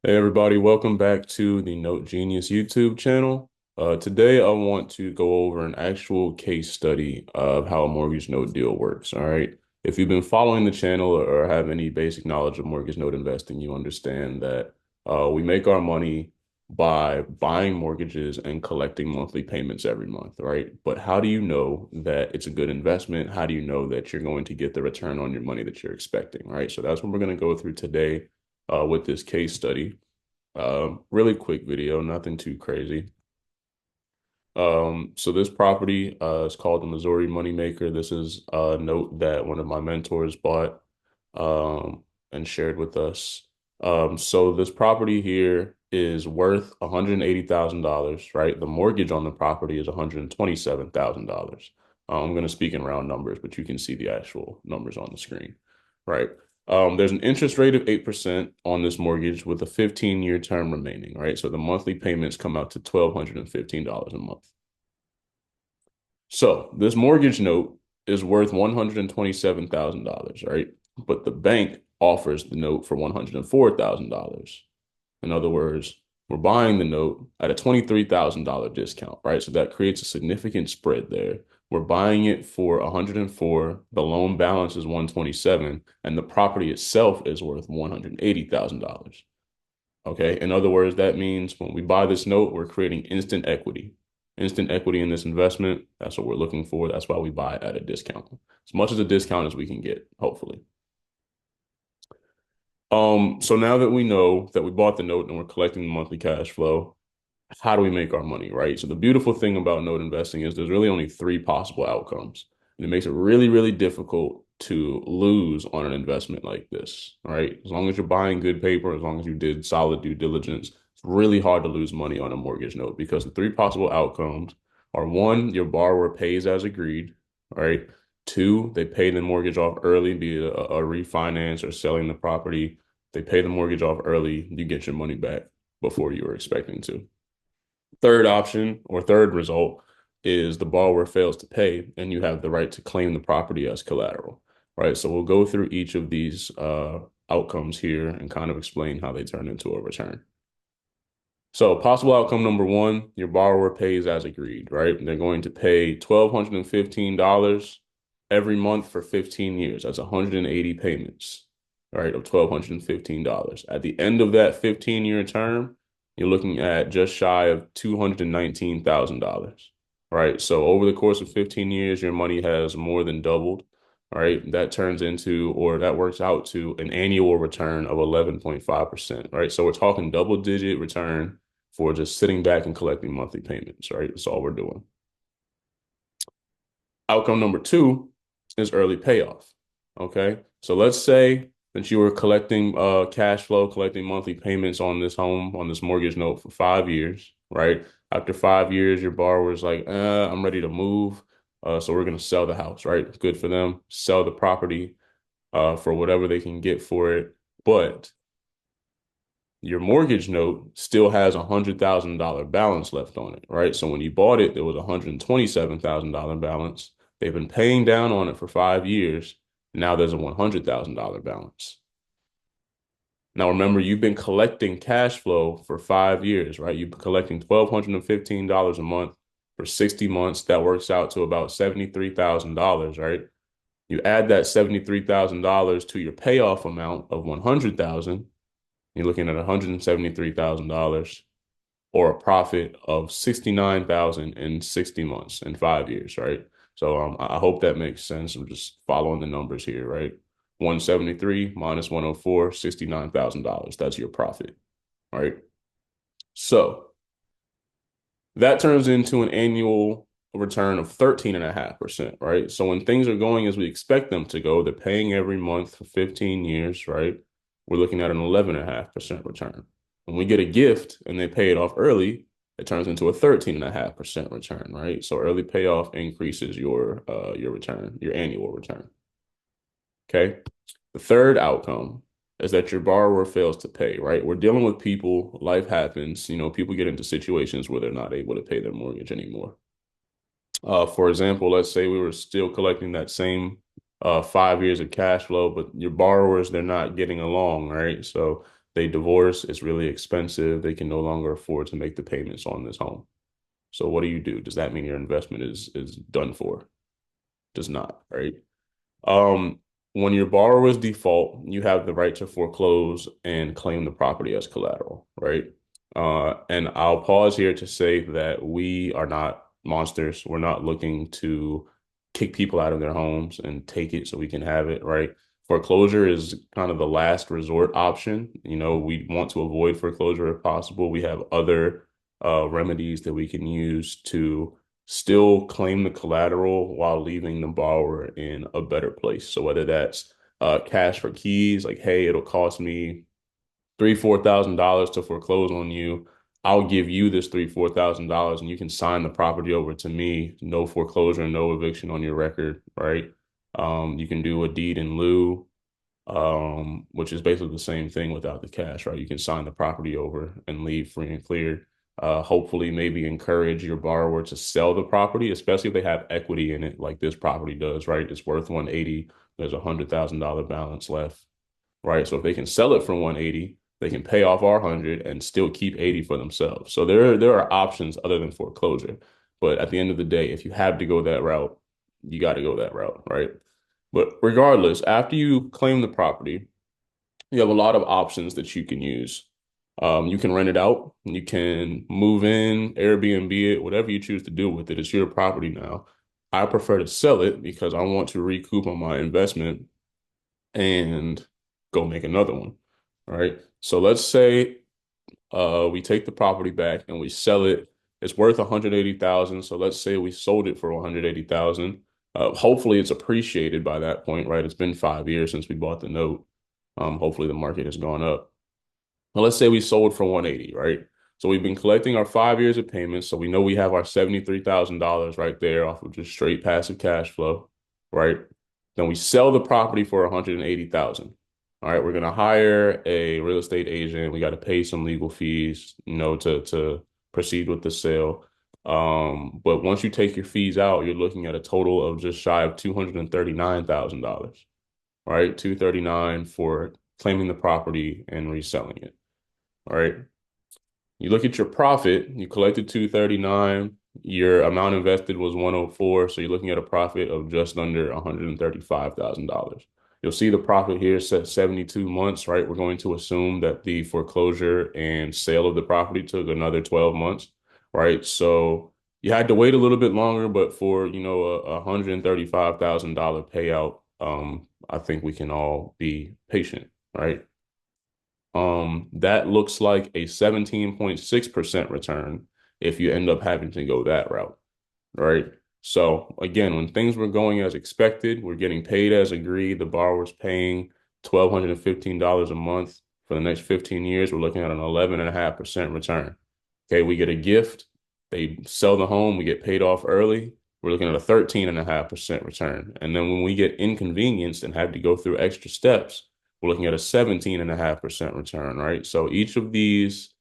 Hey everybody, welcome back to the Note Genius YouTube channel. Today I want to go over an actual case study of how a mortgage note deal works. All right. If you've been following the channel or have any basic knowledge of mortgage note investing, you understand that we make our money by buying mortgages and collecting monthly payments every month, right? But how do you know that it's a good investment? How do you know that you're going to get the return on your money that you're expecting, right? So that's what we're going to go through today with this case study. Really quick video, nothing too crazy. So this property is called the Missouri Moneymaker. This is a note that one of my mentors bought and shared with us. So this property here is worth $180,000, right? The mortgage on the property is $127,000. I'm going to speak in round numbers, but you can see the actual numbers on the screen, right? There's an interest rate of 8% on this mortgage with a 15-year term remaining, right? So the monthly payments come out to $1,215 a month. So this mortgage note is worth $127,000, right? But the bank offers the note for $104,000. In other words, we're buying the note at a $23,000 discount, right? So that creates a significant spread there. We're buying it for 104, the loan balance is 127, and the property itself is worth $180,000. Okay. In other words, that means when we buy this note, we're creating instant equity. Instant equity in this investment. That's what we're looking for. That's why we buy it at a discount. As much as a discount as we can get, hopefully. So now that we know that we bought the note and we're collecting the monthly cash flow, how do we make our money, right? So the beautiful thing about note investing is there's really only three possible outcomes. And it makes it really, really difficult to lose on an investment like this, right? As long as you're buying good paper, as long as you did solid due diligence, it's really hard to lose money on a mortgage note because the three possible outcomes are one, your borrower pays as agreed, right? Two, they pay the mortgage off early, be it a refinance or selling the property. They pay the mortgage off early, you get your money back before you were expecting to. Third option or third result is the borrower fails to pay and you have the right to claim the property as collateral, right? So we'll go through each of these outcomes here and kind of explain how they turn into a return. So possible outcome number one, your borrower pays as agreed, right? They're going to pay $1,215 every month for 15 years. That's 180 payments, right, of $1,215. At the end of that 15-year term, you're looking at just shy of $219,000, right? So over the course of 15 years, your money has more than doubled, right? That turns into, or that works out to an annual return of 11.5%, right? So we're talking double-digit return for just sitting back and collecting monthly payments, right? That's all we're doing. Outcome number two is early payoff. Okay. So let's say that you were collecting cash flow, collecting monthly payments on this home, on this mortgage note for 5 years, right? After 5 years, your borrower's like, I'm ready to move. So we're gonna sell the house, right? Good for them. Sell the property for whatever they can get for it. But your mortgage note still has $100,000 balance left on it, right? So when you bought it, there was $127,000 balance. They've been paying down on it for 5 years. Now there's a $100,000 balance. Now remember, you've been collecting cash flow for 5 years, right? You've been collecting $1,215 a month for 60 months. That works out to about $73,000, right? You add that $73,000 to your payoff amount of 100,000. You're looking at $173,000 or a profit of 69,000 in 60 months in 5 years, right? So I hope that makes sense. I'm just following the numbers here, right? 173 minus 104, $69,000. That's your profit, right? So that turns into an annual return of 13.5%, right? So when things are going as we expect them to go, they're paying every month for 15 years, right? We're looking at an 11.5% return. When we get a gift and they pay it off early, it turns into a 13.5% return, right? So early payoff increases your return, your annual return. Okay. The third outcome is that your borrower fails to pay, right? We're dealing with people, life happens, people get into situations where they're not able to pay their mortgage anymore. For example, let's say we were still collecting that same 5 years of cash flow, but your borrowers, they're not getting along, right? So they divorce, it's really expensive. They can no longer afford to make the payments on this home. So what do? Does that mean your investment is done for? Does not, right? Um, when your borrowers default, you have the right to foreclose and claim the property as collateral, right? And I'll pause here to say that we are not monsters. We're not looking to kick people out of their homes and take it so we can have it, right? Foreclosure is kind of the last resort option. You know, we want to avoid foreclosure if possible. We have other remedies that we can use to still claim the collateral while leaving the borrower in a better place. So whether that's cash for keys, like, hey, it'll cost me $3,000, $4,000 to foreclose on you. I'll give you this $3,000, $4,000 and you can sign the property over to me. No foreclosure, no eviction on your record, right? You can do a deed in lieu, which is basically the same thing without the cash, right? You can sign the property over and leave free and clear. Hopefully, maybe encourage your borrower to sell the property, especially if they have equity in it, like this property does, right? It's worth 180. There's $100,000 balance left, right? So if they can sell it for 180, they can pay off our 100 and still keep 80 for themselves. So there are options other than foreclosure. But at the end of the day, if you have to go that route, you got to go that route, right? But regardless, after you claim the property, you have a lot of options that you can use. You can rent it out, you can move in, Airbnb it, whatever you choose to do with it. It's your property now. I prefer to sell it because I want to recoup on my investment and go make another one. All right. So let's say we take the property back and we sell it. It's worth 180,000. So let's say we sold it for 180,000. Hopefully it's appreciated by that point, right? It's been 5 years since we bought the note. Hopefully the market has gone up. Well, let's say we sold for 180, right? So we've been collecting our 5 years of payments. So we know we have our $73,000 right there off of just straight passive cash flow, right? Then we sell the property for 180,000. All right, we're gonna hire a real estate agent. We got to pay some legal fees, to proceed with the sale. But once you take your fees out, you're looking at a total of just shy of $239,000, right? 239 for claiming the property and reselling it. All right. You look at your profit, you collected 239, your amount invested was 104, so you're looking at a profit of just under $135,000. You'll see the profit here set 72 months, right? We're going to assume that the foreclosure and sale of the property took another 12 months, right? So you had to wait a little bit longer, but for, a $135,000 payout, I think we can all be patient, right? That looks like a 17.6% return if you end up having to go that route, right? So again, when things were going as expected, we're getting paid as agreed. The borrower's paying $1,215 a month for the next 15 years. We're looking at an 11.5% return. Okay, we get a gift. They sell the home. We get paid off early. We're looking at a 13.5% return. And then when we get inconvenienced and have to go through extra steps, we're looking at a 17.5% return, right? So each of these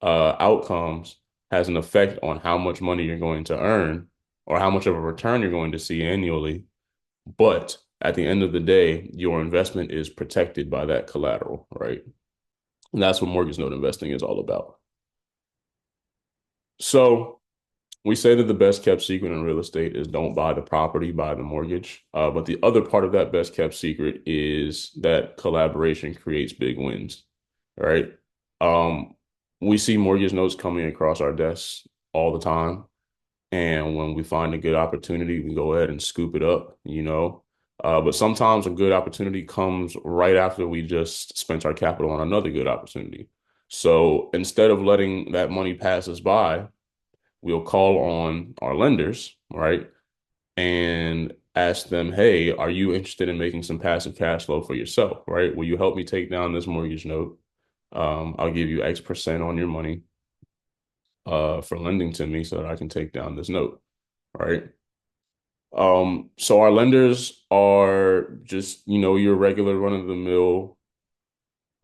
outcomes has an effect on how much money you're going to earn or how much of a return you're going to see annually. But at the end of the day, your investment is protected by that collateral, right? And that's what mortgage note investing is all about. So we say that the best kept secret in real estate is don't buy the property, buy the mortgage. But the other part of that best kept secret is that collaboration creates big wins, right? Um, we see mortgage notes coming across our desks all the time. And when we find a good opportunity, we go ahead and scoop it up. But sometimes a good opportunity comes right after we just spent our capital on another good opportunity. So instead of letting that money pass us by, we'll call on our lenders, right? And ask them, hey, are you interested in making some passive cash flow for yourself, right? Will you help me take down this mortgage note? I'll give you X% on your money for lending to me so that I can take down this note, right? So our lenders are just, your regular run-of-the-mill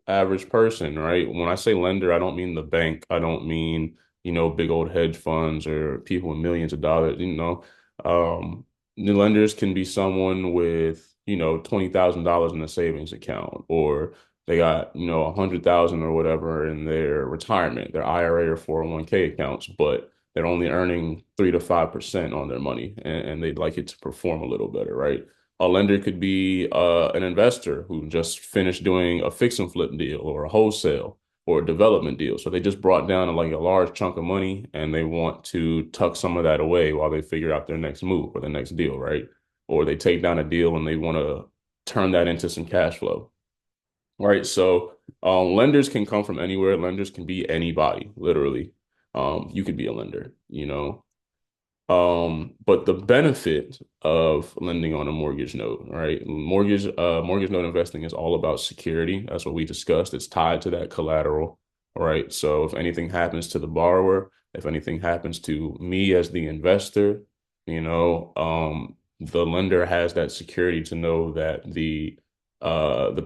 average person, right? When I say lender, I don't mean the bank. I don't mean, big old hedge funds or people with millions of dollars. The lenders can be someone with, $20,000 in a savings account or They got, 100,000 or whatever in their retirement, their IRA or 401k accounts, but they're only earning 3 to 5% on their money, and they'd like it to perform a little better, right? A lender could be an investor who just finished doing a fix and flip deal or a wholesale or a development deal. So they just brought down like a large chunk of money and they want to tuck some of that away while they figure out their next move or the next deal, right? Or they take down a deal and they want to turn that into some cash flow. Right. So lenders can come from anywhere. Lenders can be anybody, literally. You could be a lender. But the benefit of lending on a mortgage note, right? Mortgage note investing is all about security. That's what we discussed. It's tied to that collateral, right? So if anything happens to the borrower, if anything happens to me as the investor, the lender has that security to know that the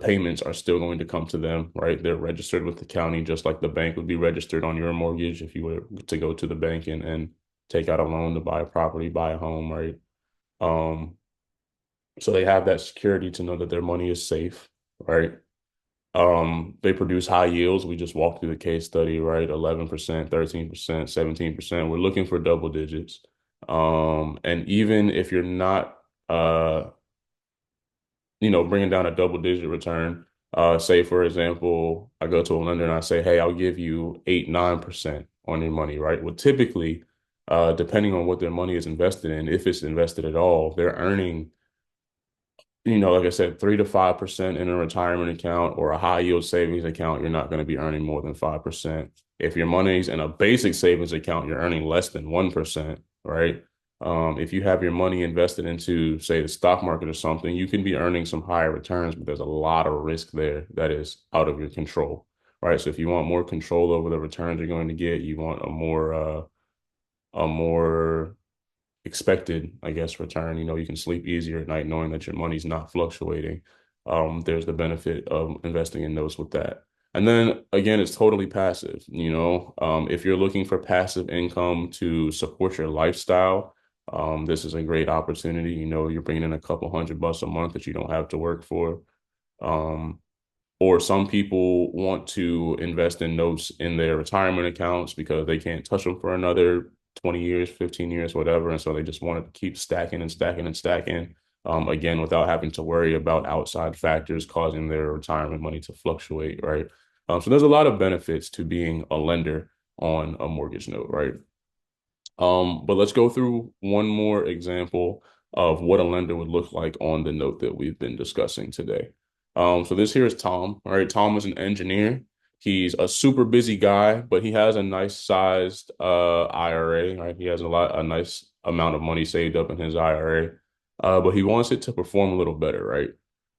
payments are still going to come to them, right? They're registered with the county, just like the bank would be registered on your mortgage if you were to go to the bank and take out a loan to buy a property, buy a home, right? Um, so they have that security to know that their money is safe, right? They produce high yields. We just walked through the case study, right? 11%, 13%, 17%. We're looking for double digits. And even if you're not, bringing down a double digit return, say, for example, I go to a lender and I say, hey, I'll give you 8, 9% on your money, right? Well, typically, depending on what their money is invested in, if it's invested at all, they're earning, like I said, 3 to 5% in a retirement account or a high yield savings account. You're not going to be earning more than 5%. If your money's in a basic savings account, you're earning less than 1%, right? If you have your money invested into, say, the stock market or something, you can be earning some higher returns, but there's a lot of risk there that is out of your control, right? So if you want more control over the returns you're going to get, you want a more expected, I guess, return. You can sleep easier at night knowing that your money's not fluctuating. There's the benefit of investing in notes with that. And then again, it's totally passive. If you're looking for passive income to support your lifestyle, this is a great opportunity. You're bringing in a couple $100 a month that you don't have to work for. Um, or some people want to invest in notes in their retirement accounts because they can't touch them for another 20 years, 15 years, whatever. And so they just want to keep stacking and stacking and stacking, again, without having to worry about outside factors causing their retirement money to fluctuate, right? So there's a lot of benefits to being a lender on a mortgage note, right? But let's go through one more example of what a lender would look like on the note that we've been discussing today. So this here is Tom. All right, Tom is an engineer. He's a super busy guy, but he has a nice sized IRA, right? He has a nice amount of money saved up in his IRA. But he wants it to perform a little better, right?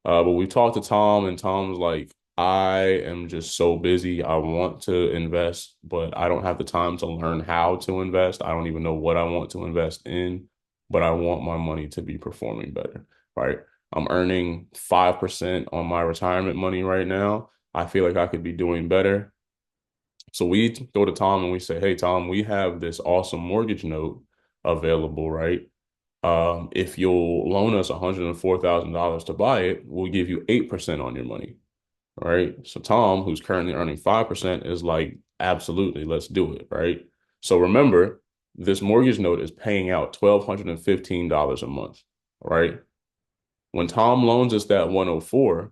But we talked to Tom, and Tom's like, I am just so busy. I want to invest, but I don't have the time to learn how to invest. I don't even know what I want to invest in, but I want my money to be performing better, right? I'm earning 5% on my retirement money right now. I feel like I could be doing better. So we go to Tom and we say, hey, Tom, we have this awesome mortgage note available, right? If you'll loan us $104,000 to buy it, we'll give you 8% on your money. Right. So Tom, who's currently earning 5%, is like, absolutely, let's do it. Right. So remember, this mortgage note is paying out $1,215 a month. Right. When Tom loans us that 104,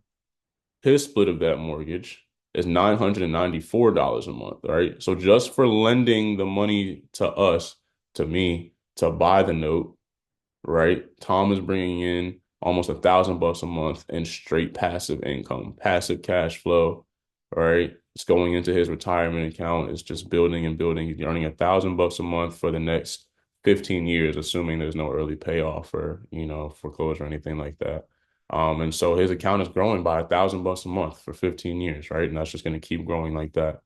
his split of that mortgage is $994 a month. Right. So just for lending the money to us, to me, to buy the note, right? Tom is bringing in almost $1,000 a month in straight passive income, passive cash flow, right? It's going into his retirement account. It's just building and building. He's earning $1,000 a month for the next 15 years, assuming there's no early payoff or, foreclosure or anything like that. And so his account is growing by $1,000 a month for 15 years, right? And that's just going to keep growing like that.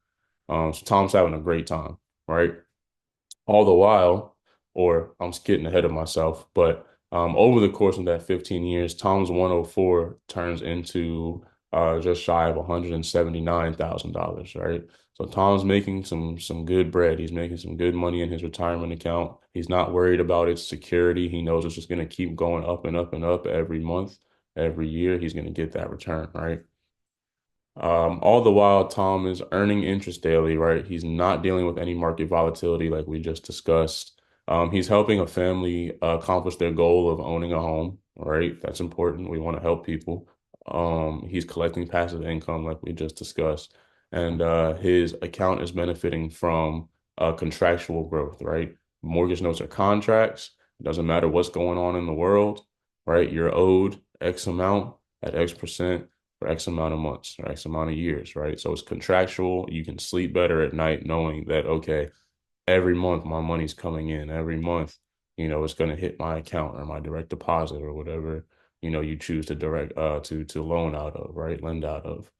So Tom's having a great time, right? All the while, or I'm just getting ahead of myself, but over the course of that 15 years, Tom's 104 turns into just shy of $179,000, right? So Tom's making some good bread. He's making some good money in his retirement account. He's not worried about its security. He knows it's just going to keep going up and up and up every month, every year. He's going to get that return, right? All the while, Tom is earning interest daily, right? He's not dealing with any market volatility like we just discussed. He's helping a family accomplish their goal of owning a home, right? That's important. We want to help people. He's collecting passive income like we just discussed. And his account is benefiting from contractual growth, right? Mortgage notes are contracts. It doesn't matter what's going on in the world, right? You're owed X amount at X% for X amount of months or X amount of years, right? So it's contractual. You can sleep better at night knowing that, okay, every month my money's coming in. Every month, it's going to hit my account or my direct deposit or whatever, you choose to direct to loan out of, right? Lend out of.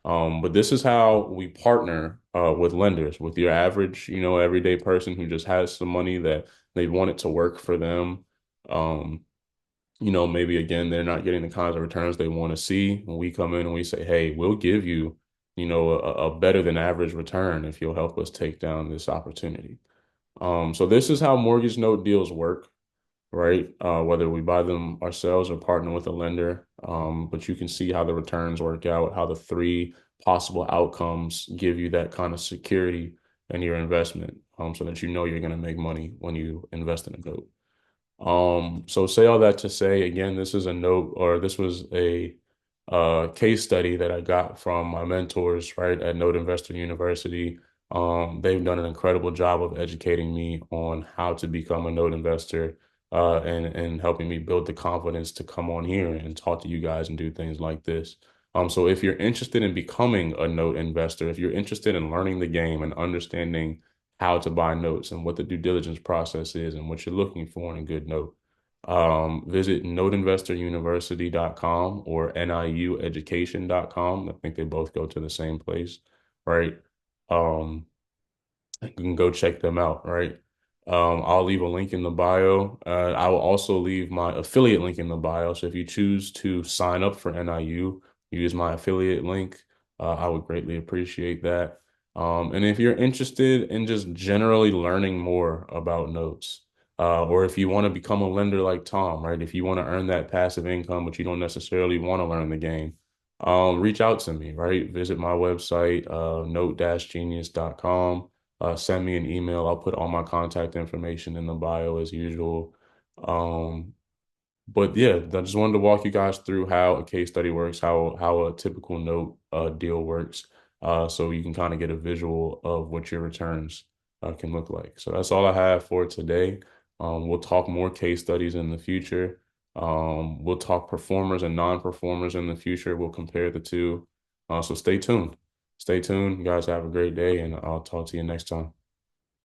But this is how we partner with lenders, with your average, everyday person who just has some money that they want it to work for them. Um, maybe again, they're not getting the kinds of returns they want to see. When we come in and we say, hey, we'll give you, a better than average return if you'll help us take down this opportunity. So this is how mortgage note deals work, right? Whether we buy them ourselves or partner with a lender. But you can see how the returns work out, how the three possible outcomes give you that kind of security in your investment, so that you're going to make money when you invest in a note. So say all that to say, again, this is a note, or this was a case study that I got from my mentors, right, at Note Investor University. They've done an incredible job of educating me on how to become a note investor, and helping me build the confidence to come on here and talk to you guys and do things like this. So if you're interested in becoming a note investor, if you're interested in learning the game and understanding how to buy notes and what the due diligence process is and what you're looking for in a good note, visit noteinvestoruniversity.com or niueducation.com. I think they both go to the same place, right? Um, you can go check them out, right? I'll leave a link in the bio. I will also leave my affiliate link in the bio. So if you choose to sign up for NIU, use my affiliate link. I would greatly appreciate that. And if you're interested in just generally learning more about notes, or if you want to become a lender like Tom, right? If you want to earn that passive income, but you don't necessarily want to learn the game, reach out to me, right? Visit my website, note-genius.com. Send me an email. I'll put all my contact information in the bio as usual. Um, but yeah, I just wanted to walk you guys through how a case study works, how a typical note deal works, so you can kind of get a visual of what your returns can look like. So that's all I have for today. We'll talk more case studies in the future. We'll talk performers and non-performers in the future. We'll compare the two. So stay tuned. Stay tuned. You guys have a great day, and I'll talk to you next time.